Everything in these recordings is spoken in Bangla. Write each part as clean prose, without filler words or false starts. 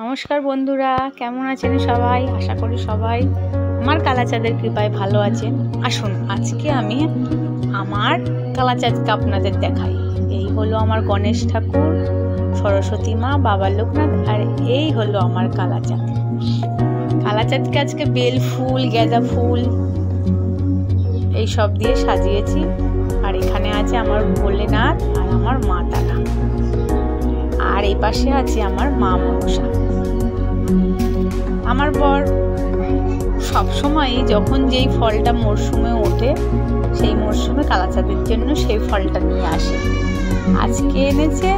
নমস্কার বন্ধুরা, কেমন আছেন সবাই? আশা করি সবাই আমার কালাচাঁদের কৃপায় ভালো আছেন। আসুন আজকে আমি আমার কালাচাঁদকে আপনাদের দেখাই। এই হলো আমার গণেশ ঠাকুর, সরস্বতী মা, বাবা লোকনাথ, আর এই হলো আমার কালাচাঁদ। কালাচাঁদকে আজকে বেল ফুল, গাঁদা ফুল এই সব দিয়ে সাজিয়েছি। আর এখানে আছে আমার ভোলেনাথ আর আমার মা তারা, আর এই পাশে আছে আমার মা মনসা। আমার বর সবসময় যখন যেই ফলটা মরশুমে ওঠে সেই মরশুমে কালাচাঁদের জন্য সেই ফলটা নিয়ে আসে। আজকে এনেছে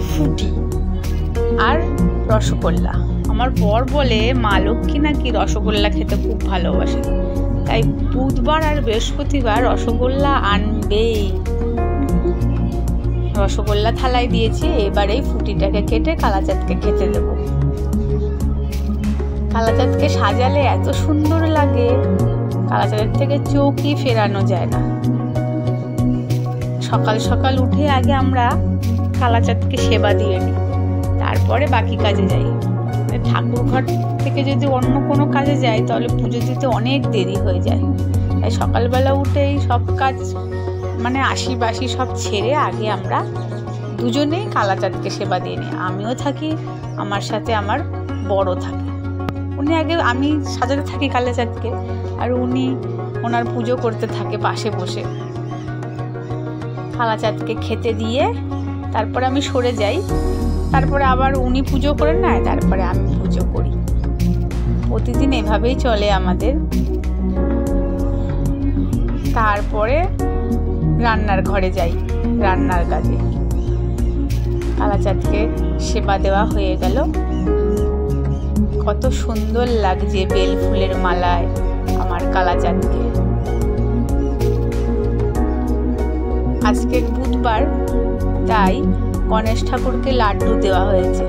ফুটি আর রসগোল্লা। আমার বর বলে মা লক্ষ্মী নাকি রসগোল্লা খেতে খুব ভালোবাসে, তাই বুধবার আর বৃহস্পতিবার রসগোল্লা আনবেই। রসগোল্লা থালায় দিয়েছি, এবারে ফুটিটাকে কেটে কালাচাঁদকে খেতে দেব। কালাচাঁদকে সাজালে এত সুন্দর লাগে, কালাচাঁদের থেকে চোখই ফেরানো যায় না। সকাল সকাল উঠে আগে আমরা কালাচাঁদকে সেবা দিয়ে নিই, তারপরে বাকি কাজে যাই। ঠাকুর ঘর থেকে যদি অন্য কোনো কাজে যাই তাহলে পুজো দিতে অনেক দেরি হয়ে যায়। তাই সকালবেলা উঠেই সব কাজ আশি বাসি সব ছেড়ে আগে আমরা দুজনেই কালাচাঁদকে সেবা দিয়ে নিই। আমিও থাকি, আমার সাথে আমার বড় থাকে। উনি আগে, আমি সাজাতে থাকি কালাচাঁদকে, আর উনি ওনার পুজো করতে থাকে পাশে বসে। কালাচাঁদকে খেতে দিয়ে তারপরে আমি সরে যাই, তারপরে আবার উনি পুজো করে নেয়, তারপরে আমি পুজো করি। প্রতিদিন এভাবেই চলে আমাদের। তারপরে রান্নার ঘরে যাই, রান্নার কাজে। কালাচাঁদকে সেবা দেওয়া হয়ে গেল। কত সুন্দর লাগছে বেল ফুলের মালায় আমার কালাচাঁদকে। আজকে বুধবার, তাই গণেশ ঠাকুরকে লাড্ডু দেওয়া হয়েছে।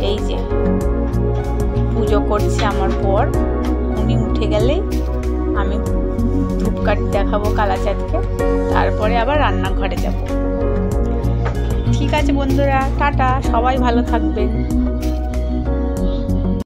এই যে পুজো করছে আমার পর, উনি উঠে গেলেই আমি ধূপকাঠি দেখাবো কালাচাঁদকে, তারপরে আবার রান্নাঘরে যাব। ঠিক আছে বন্ধুরা, টাটা, সবাই ভালো থাকবেন।